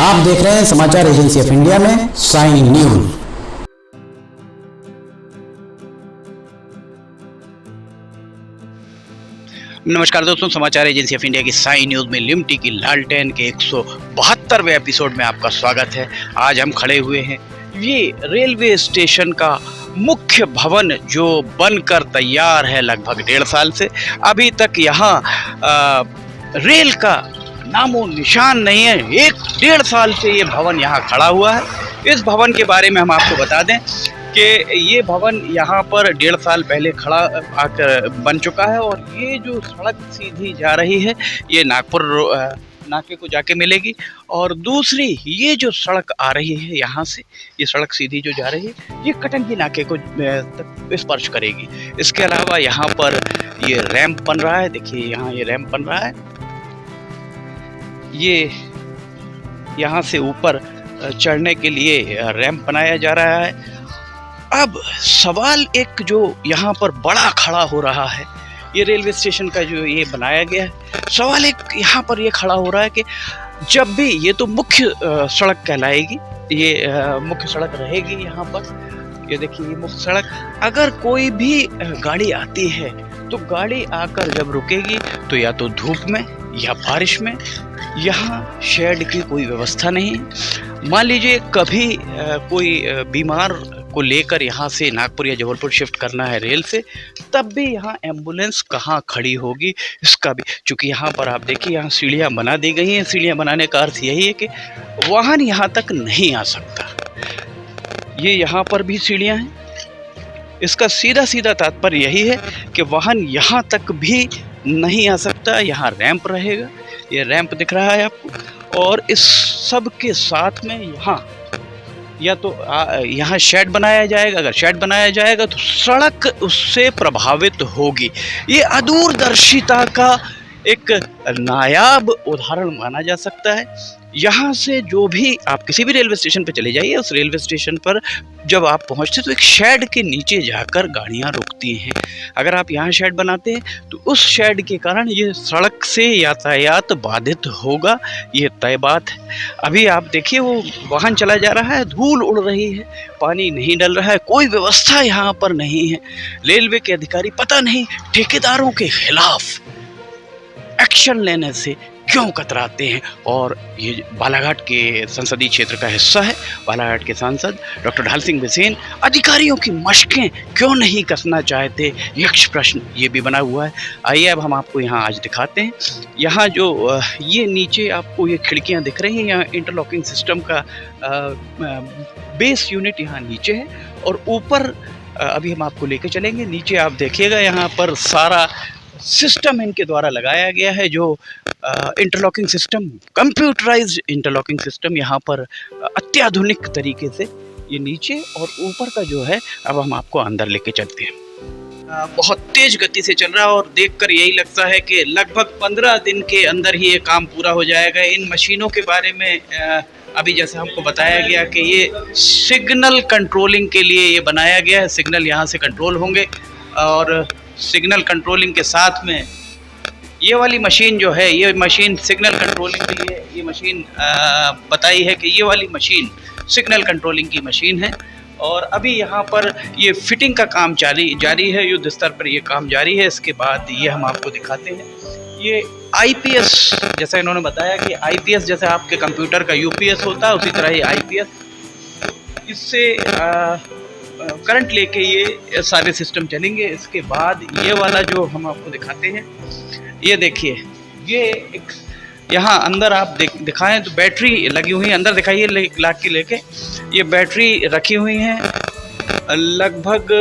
आप देख रहे हैं समाचार एजेंसी ऑफ इंडिया में साइन न्यूज। नमस्कार दोस्तों, समाचार एजेंसी ऑफ इंडिया की साइन न्यूज में लिमटी की लालटेन के 172वें एपिसोड में आपका स्वागत है। आज हम खड़े हुए हैं ये रेलवे स्टेशन का मुख्य भवन जो बनकर तैयार है लगभग 1.5 साल से। अभी तक यहाँ रेल का नामो निशान नहीं है। 1.5 साल से ये भवन यहाँ खड़ा हुआ है। इस भवन के बारे में हम आपको बता दें कि ये भवन यहाँ पर 1.5 साल पहले खड़ा आकर बन चुका है और ये जो सड़क सीधी जा रही है ये नागपुर नाके को जाके मिलेगी, और दूसरी ये जो सड़क आ रही है यहाँ से, ये सड़क सीधी जो जा रही है ये कटंगी नाके को तक स्पर्श करेगी। इसके अलावा यहाँ पर ये रैंप बन रहा है। देखिए यहाँ ये रैंप बन रहा है, ये यहाँ से ऊपर चढ़ने के लिए रैंप बनाया जा रहा है। अब सवाल एक जो यहाँ पर बड़ा खड़ा हो रहा है, ये रेलवे स्टेशन का जो ये बनाया गया है, सवाल एक यहाँ पर ये खड़ा हो रहा है कि जब भी ये तो मुख्य सड़क कहलाएगी, ये मुख्य सड़क रहेगी यहाँ पर। ये देखिए ये मुख्य सड़क, अगर कोई भी गाड़ी आती है तो गाड़ी आकर जब रुकेगी तो या तो धूप में या बारिश में, यहाँ शेड की कोई व्यवस्था नहीं है। मान लीजिए कभी कोई बीमार को लेकर यहाँ से नागपुर या जबलपुर शिफ्ट करना है रेल से, तब भी यहाँ एम्बुलेंस कहाँ खड़ी होगी इसका भी, चूँकि यहाँ पर आप देखिए यहाँ सीढ़ियाँ बना दी गई हैं। सीढ़ियाँ बनाने का अर्थ यही है कि वाहन यहाँ तक नहीं आ सकता। ये यहाँ पर भी सीढ़ियाँ हैं। इसका सीधा सीधा तात्पर्य यही है कि वाहन यहाँ तक भी नहीं आ सकता। यहाँ रैंप रहेगा, ये रैंप दिख रहा है आपको, और इस सब के साथ में यहाँ या तो यहाँ शेड बनाया जाएगा। अगर शेड बनाया जाएगा तो सड़क उससे प्रभावित होगी। ये अदूरदर्शिता का एक नायाब उदाहरण माना जा सकता है। यहाँ से जो भी आप किसी भी रेलवे स्टेशन पर चले जाइए, उस रेलवे स्टेशन पर जब आप पहुँचते तो एक शेड के नीचे जाकर गाड़ियाँ रुकती हैं। अगर आप यहाँ शेड बनाते हैं तो उस शेड के कारण ये सड़क से यातायात बाधित होगा, ये तय बात है। अभी आप देखिए वो वाहन चला जा रहा है, धूल उड़ रही है, पानी नहीं डल रहा है, कोई व्यवस्था यहाँ पर नहीं है। रेलवे के अधिकारी पता नहीं ठेकेदारों के खिलाफ एक्शन लेने से क्यों कतराते हैं। और ये बालाघाट के संसदीय क्षेत्र का हिस्सा है। बालाघाट के सांसद डॉक्टर ढाल सिंह बिसेन अधिकारियों की मशकें क्यों नहीं कसना चाहते, यक्ष प्रश्न ये भी बना हुआ है। आइए अब हम आपको यहाँ आज दिखाते हैं। यहाँ जो ये नीचे आपको ये खिड़कियाँ दिख रही हैं, यहाँ इंटरलॉकिंग सिस्टम का बेस यूनिट यहाँ नीचे है, और ऊपर अभी हम आपको लेके चलेंगे। नीचे आप देखिएगा यहाँ पर सारा सिस्टम इनके द्वारा लगाया गया है, जो interlocking system, computerised interlocking system यहाँ पर अत्याधुनिक तरीके से ये नीचे और ऊपर का जो है, अब हम आपको अंदर लेके चलते हैं। बहुत तेज गति से चल रहा है और देखकर यही लगता है कि लगभग 15 दिन के अंदर ही ये काम पूरा हो जाएगा। इन मशीनों के बारे में अभी जैसे हमको बताया गया कि ये सिग्नल कंट्रोलिंग के लिए ये बनाया गया है। सिग्नल यहाँ से कंट्रोल होंगे, और सिग्नल कंट्रोलिंग के साथ में ये वाली मशीन जो है, ये मशीन सिग्नल कंट्रोलिंग के लिए ये मशीन बताई है कि ये वाली मशीन सिग्नल कंट्रोलिंग की मशीन है। और अभी यहाँ पर ये फिटिंग का काम जारी है, युद्ध स्तर पर ये काम जारी है। इसके बाद ये हम आपको दिखाते हैं, ये आईपीएस, जैसा इन्होंने बताया कि आईपीएस जैसे आपके कंप्यूटर का यूपीएस होता है, उसी तरह ये आईपीएस, इससे करंट लेके ये सारे सिस्टम चलेंगे। इसके बाद ये वाला जो हम आपको दिखाते हैं, ये देखिए, ये एक यहाँ अंदर आप दिखाएं तो बैटरी लगी हुई है। अंदर दिखाइए लाख की लेके, ये बैटरी रखी हुई हैं लगभग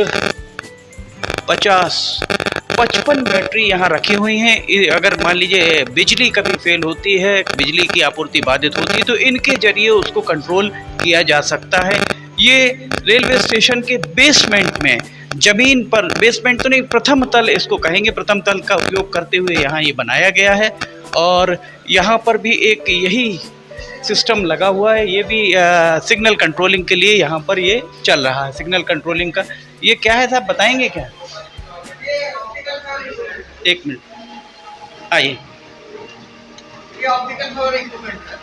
50-55 बैटरी यहाँ रखी हुई हैं। अगर मान लीजिए बिजली कभी फेल होती है, बिजली की आपूर्ति बाधित होती है, तो इनके जरिए उसको कंट्रोल किया जा सकता है। ये रेलवे स्टेशन के बेसमेंट में, जमीन पर, बेसमेंट तो नहीं, प्रथम तल इसको कहेंगे, प्रथम तल का उपयोग करते हुए यहाँ ये बनाया गया है। और यहाँ पर भी एक यही सिस्टम लगा हुआ है, ये भी सिग्नल कंट्रोलिंग के लिए यहाँ पर ये चल रहा है। सिग्नल कंट्रोलिंग का ये क्या है साहब, बताएंगे क्या? एक मिनट आइए। ये ऑप्टिकल फाइबर इक्विपमेंट है।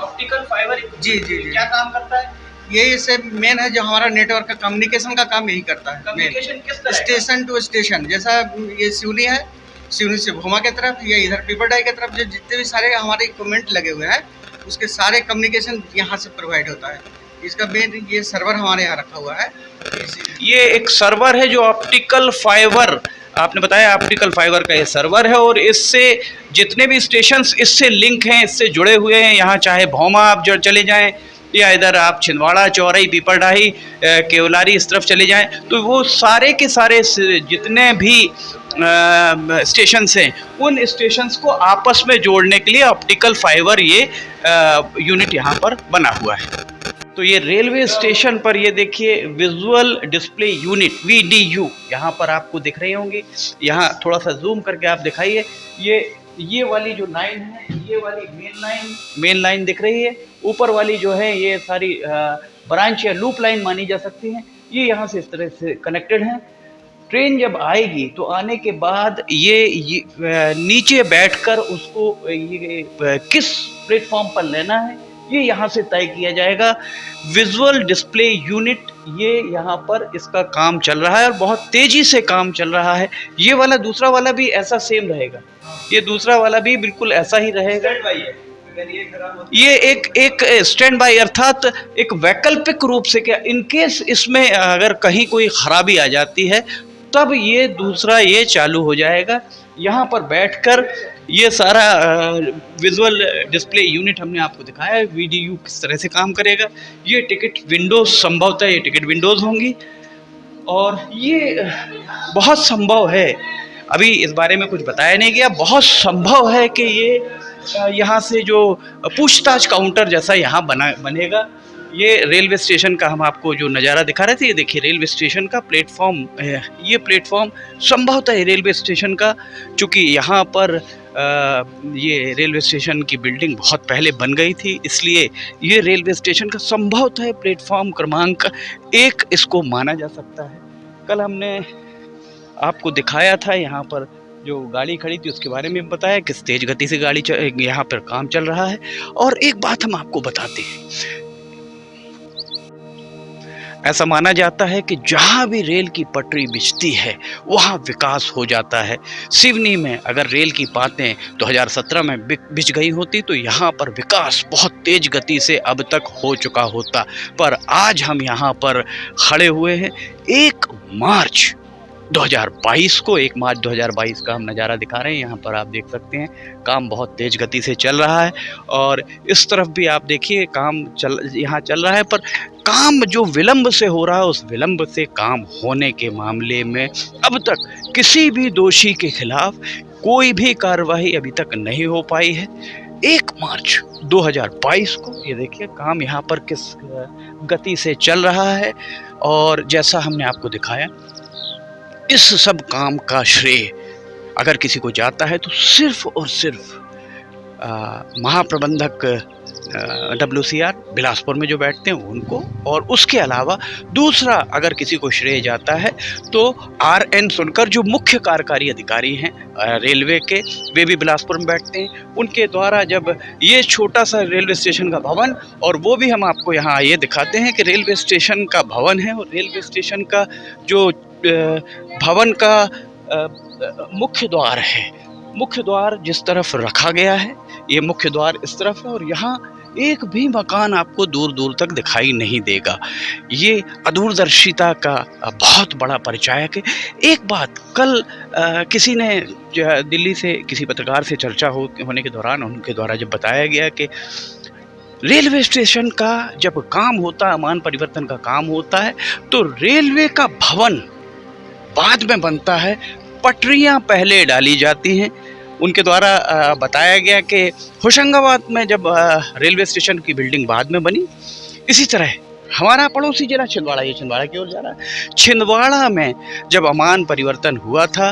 ऑप्टिकल फाइबर जी जी जी। क्या काम करता है? ये इससे मेन है जो हमारा नेटवर्क का कम्युनिकेशन का काम यही करता है। कम्युनिकेशन किस तरह का? स्टेशन टू स्टेशन, जैसा ये सिवनी है, सिवनी से भोमा की तरफ या इधर पीपरडाई की तरफ जो जितने भी सारे हमारे इक्विपमेंट लगे हुए हैं उसके सारे कम्युनिकेशन यहाँ से प्रोवाइड होता है। इसका मेन ये सर्वर हमारे यहाँ रखा हुआ है। ये एक सर्वर है जो ऑप्टिकल फाइबर, आपने बताया ऑप्टिकल फाइबर का ये सर्वर है, और इससे जितने भी स्टेशंस इससे लिंक हैं, इससे जुड़े हुए हैं, यहाँ चाहे भौमा आप जो चले जाएं या इधर आप छिंदवाड़ा, चौरई, पीपरडाही, केवलारी इस तरफ चले जाएं, तो वो सारे के सारे जितने भी स्टेशंस हैं उन स्टेशंस को आपस में जोड़ने के लिए ऑप्टिकल फाइबर ये यूनिट यहाँ पर बना हुआ है। तो ये रेलवे स्टेशन पर ये देखिए विजुअल डिस्प्ले यूनिट VDU यहाँ पर आपको दिख रही होंगी। यहाँ थोड़ा सा जूम करके आप दिखाइए, ये वाली जो लाइन है, ये वाली मेन लाइन दिख रही है। ऊपर वाली जो है ये सारी ब्रांच या लूप लाइन मानी जा सकती हैं। ये यहाँ से इस तरह से कनेक्टेड हैं। ट्रेन जब आएगी तो आने के बाद ये नीचे बैठकर उसको ये किस प्लेटफॉर्म पर लेना है ये यहाँ से तय किया जाएगा। विजुअल डिस्प्ले यूनिट ये यहाँ पर इसका काम चल रहा है और बहुत तेज़ी से काम चल रहा है। ये वाला दूसरा वाला भी ऐसा सेम रहेगा, ये दूसरा वाला भी बिल्कुल ऐसा ही रहेगा। ये एक स्टैंड बाई अर्थात एक वैकल्पिक रूप से, क्या इन केस इसमें अगर कहीं कोई खराबी आ जाती है तब ये दूसरा ये चालू हो जाएगा। यहाँ पर बैठकर ये सारा विजुअल डिस्प्ले यूनिट हमने आपको दिखाया है, VDU किस तरह से काम करेगा। ये टिकट विंडोज़, संभवतः ये टिकट विंडोज़ होंगी, और ये बहुत संभव है, अभी इस बारे में कुछ बताया नहीं गया, बहुत संभव है कि ये यहाँ से जो पूछताछ काउंटर जैसा यहाँ बनेगा। ये रेलवे स्टेशन का हम आपको जो नज़ारा दिखा रहे थे, ये देखिए रेलवे स्टेशन का प्लेटफॉर्म है। ये प्लेटफॉर्म संभवतः रेलवे स्टेशन का, चूँकि यहाँ पर ये रेलवे स्टेशन की बिल्डिंग बहुत पहले बन गई थी, इसलिए ये रेलवे स्टेशन का संभवतः प्लेटफॉर्म क्रमांक 1 इसको माना जा सकता है। कल हमने आपको दिखाया था यहाँ पर जो गाड़ी खड़ी थी उसके बारे में बताया, किस तेज़ गति से गाड़ी यहाँ पर काम चल रहा है। और एक बात हम आपको बताते हैं, ऐसा माना जाता है कि जहाँ भी रेल की पटरी बिछती है वहाँ विकास हो जाता है। सिवनी में अगर रेल की बातें 2017 में बिछ गई होती तो यहाँ पर विकास बहुत तेज गति से अब तक हो चुका होता। पर आज हम यहाँ पर खड़े हुए हैं 1 मार्च 2022 को, 1 मार्च 2022 का हम नज़ारा दिखा रहे हैं। यहाँ पर आप देख सकते हैं काम बहुत तेज़ गति से चल रहा है, और इस तरफ भी आप देखिए काम यहाँ चल रहा है। पर काम जो विलंब से हो रहा है, उस विलंब से काम होने के मामले में अब तक किसी भी दोषी के खिलाफ कोई भी कार्रवाई अभी तक नहीं हो पाई है। 1 मार्च 2022 को ये देखिए काम यहाँ पर किस गति से चल रहा है। और जैसा हमने आपको दिखाया, इस सब काम का श्रेय अगर किसी को जाता है तो सिर्फ और सिर्फ महाप्रबंधक WCR बिलासपुर में जो बैठते हैं उनको, और उसके अलावा दूसरा अगर किसी को श्रेय जाता है तो RN सुनकर जो मुख्य कार्यकारी अधिकारी हैं रेलवे के, वे भी बिलासपुर में बैठते हैं। उनके द्वारा जब ये छोटा सा रेलवे स्टेशन का भवन, और वो भी हम आपको यहाँ ये दिखाते हैं कि रेलवे स्टेशन का भवन है, और रेलवे स्टेशन का जो भवन का मुख्य द्वार है, मुख्य द्वार जिस तरफ रखा गया है, ये मुख्य द्वार इस तरफ है, और यहाँ एक भी मकान आपको दूर दूर तक दिखाई नहीं देगा। ये अदूरदर्शिता का बहुत बड़ा परिचायक है। एक बात कल किसी ने दिल्ली से किसी पत्रकार से चर्चा होने के दौरान उनके द्वारा जब बताया गया कि रेलवे स्टेशन का जब काम होता है, अमान परिवर्तन का काम होता है, तो रेलवे का भवन बाद में बनता है, पटरियां पहले डाली जाती हैं। उनके द्वारा बताया गया कि होशंगाबाद में जब रेलवे स्टेशन की बिल्डिंग बाद में बनी, इसी तरह हमारा पड़ोसी जिला छिंदवाड़ा, ये छिंदवाड़ा की ओर जा रहा है, छिंदवाड़ा में जब अमान परिवर्तन हुआ था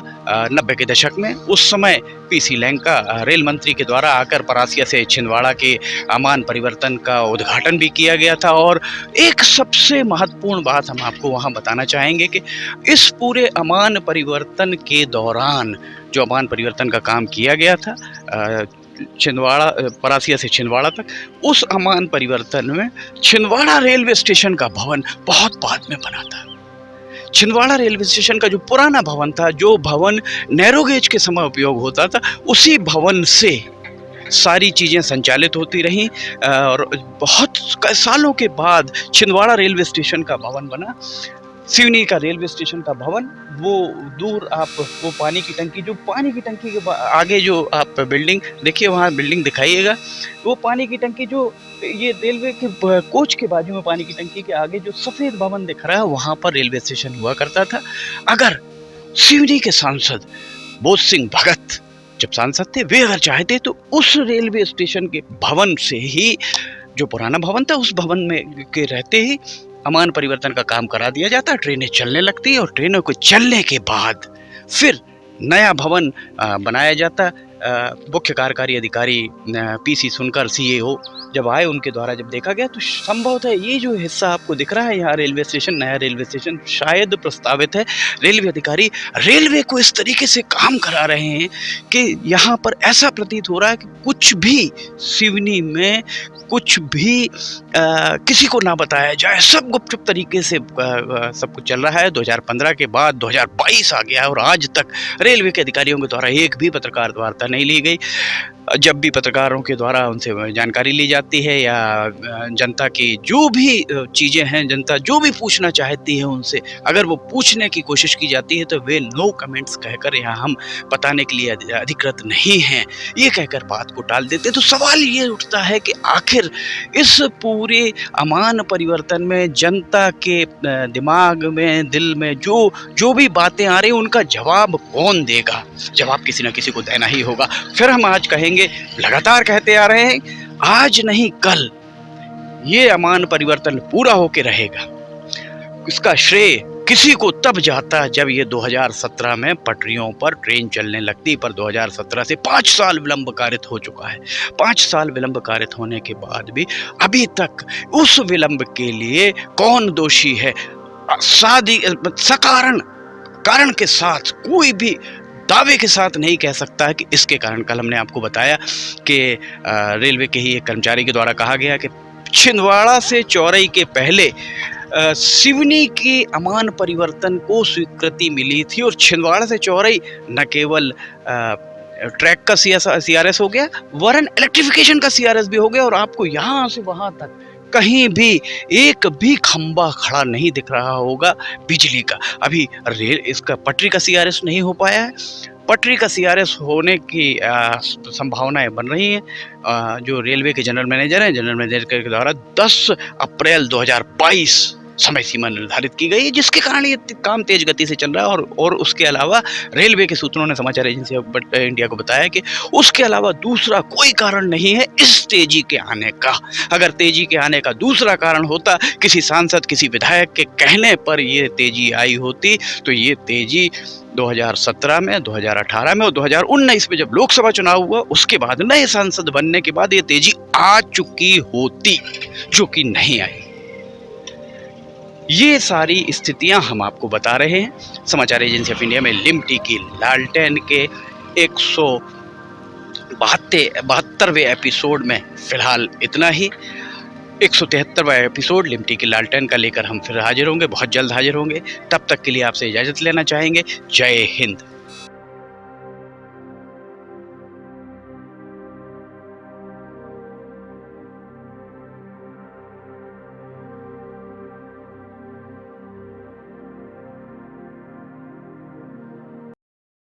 90 के दशक में, उस समय PC लैंका रेल मंत्री के द्वारा आकर परासिया से छिंदवाड़ा के अमान परिवर्तन का उद्घाटन भी किया गया था। और एक सबसे महत्वपूर्ण बात हम आपको वहाँ बताना चाहेंगे कि इस पूरे अमान परिवर्तन के दौरान जो अमान परिवर्तन का काम किया गया था, छिंदवाड़ा परासिया से छिंदवाड़ा तक, उस अमान परिवर्तन में छिंदवाड़ा रेलवे स्टेशन का भवन बहुत बाद में बना था। छिंदवाड़ा रेलवे स्टेशन का जो पुराना भवन था, जो भवन नैरो गेज के समय उपयोग होता था, उसी भवन से सारी चीज़ें संचालित होती रहीं और बहुत सालों के बाद छिंदवाड़ा रेलवे स्टेशन का भवन बना। सिवनी का रेलवे स्टेशन का भवन, वो दूर आप वो पानी की टंकी, जो पानी की टंकी के आगे जो आप बिल्डिंग देखिए, वहाँ बिल्डिंग दिखाइएगा, वो पानी की टंकी जो ये रेलवे के कोच के बाजू में पानी की टंकी के आगे जो सफ़ेद भवन दिख रहा है, वहाँ पर रेलवे स्टेशन हुआ करता था। अगर सिवनी के सांसद बोध सिंह भगत जब सांसद थे, वे अगर चाहते तो उस रेलवे स्टेशन के भवन से ही, जो पुराना भवन था, उस भवन में के रहते ही अमान परिवर्तन का काम करा दिया जाता, ट्रेनें चलने लगती और ट्रेनों को चलने के बाद फिर नया भवन बनाया जाता। मुख्य कार्यकारी अधिकारी पीसी सुनकर सीएओ जब आए, उनके द्वारा जब देखा गया तो संभवतः ये जो हिस्सा आपको दिख रहा है यहाँ रेलवे स्टेशन, नया रेलवे स्टेशन शायद प्रस्तावित है। रेलवे अधिकारी रेलवे को इस तरीके से काम करा रहे हैं कि यहाँ पर ऐसा प्रतीत हो रहा है कि कुछ भी सिवनी में कुछ भी किसी को ना बताया जाए, सब गुपचुप तरीके से सब कुछ चल रहा है। 2015 के बाद 2022 आ गया और आज तक रेलवे के अधिकारियों के द्वारा एक भी पत्रकार वार्ता नहीं ली गई। जब भी पत्रकारों के द्वारा उनसे जानकारी ली जाती है या जनता की जो भी चीज़ें हैं, जनता जो भी पूछना चाहती है उनसे, अगर वो पूछने की कोशिश की जाती है तो वे नो कमेंट्स कहकर, यहाँ हम बताने के लिए अधिकृत नहीं हैं, ये कहकर बात को टाल देते। तो सवाल ये उठता है कि आखिर इस पूरे अमान परिवर्तन में जनता के दिमाग में, दिल में जो भी बातें आ रही हैं, उनका जवाब कौन देगा? जवाब किसी न किसी को देना ही होगा। फिर हम आज कहेंगे, लगातार कहते आ रहे हैं, आज नहीं कल ये अमान परिवर्तन पूरा होके रहेगा। इसका श्रेय किसी को तब जाता जब ये 2017 में पटरियों पर ट्रेन चलने लगती, पर 2017 से 5 साल विलंब कारित हो चुका है। 5 साल विलंब कारित होने के बाद भी अभी तक उस विलंब के लिए कौन दोषी है? कारण के साथ, कोई भी दावे के साथ नहीं कह सकता है कि इसके कारण। कल हमने आपको बताया कि रेलवे के ही एक कर्मचारी के द्वारा कहा गया कि छिंदवाड़ा से चौरई के पहले सिवनी के अमान परिवर्तन को स्वीकृति मिली थी और छिंदवाड़ा से चौरई न केवल ट्रैक का CRS हो गया, वरन इलेक्ट्रिफिकेशन का CRS भी हो गया और आपको यहाँ से वहाँ तक कहीं भी एक भी खंबा खड़ा नहीं दिख रहा होगा बिजली का। अभी रेल इसका पटरी का CRS नहीं हो पाया है। पटरी का CRS होने की संभावनाएं बन रही हैं। जो रेलवे के जनरल मैनेजर के द्वारा 10 अप्रैल 2022 समय सीमा निर्धारित की गई है, जिसके कारण ये काम तेज गति से चल रहा है। और उसके अलावा रेलवे के सूत्रों ने समाचार एजेंसी ऑफ इंडिया को बताया कि उसके अलावा दूसरा कोई कारण नहीं है इस तेजी के आने का। अगर तेजी के आने का दूसरा कारण होता, किसी सांसद, किसी विधायक के कहने पर ये तेजी आई होती, तो ये तेजी 2017 में, 2018 में और 2019 में जब लोकसभा चुनाव हुआ, उसके बाद नए सांसद बनने के बाद ये तेजी आ चुकी होती, जो कि नहीं आई। ये सारी स्थितियां हम आपको बता रहे हैं। समाचार एजेंसी ऑफ इंडिया में लिमटी की लालटेन के 172वें एपिसोड में फिलहाल इतना ही। 173वां एपिसोड लिमटी की लालटेन का लेकर हम फिर हाजिर होंगे, बहुत जल्द हाजिर होंगे। तब तक के लिए आपसे इजाज़त लेना चाहेंगे। जय हिंद।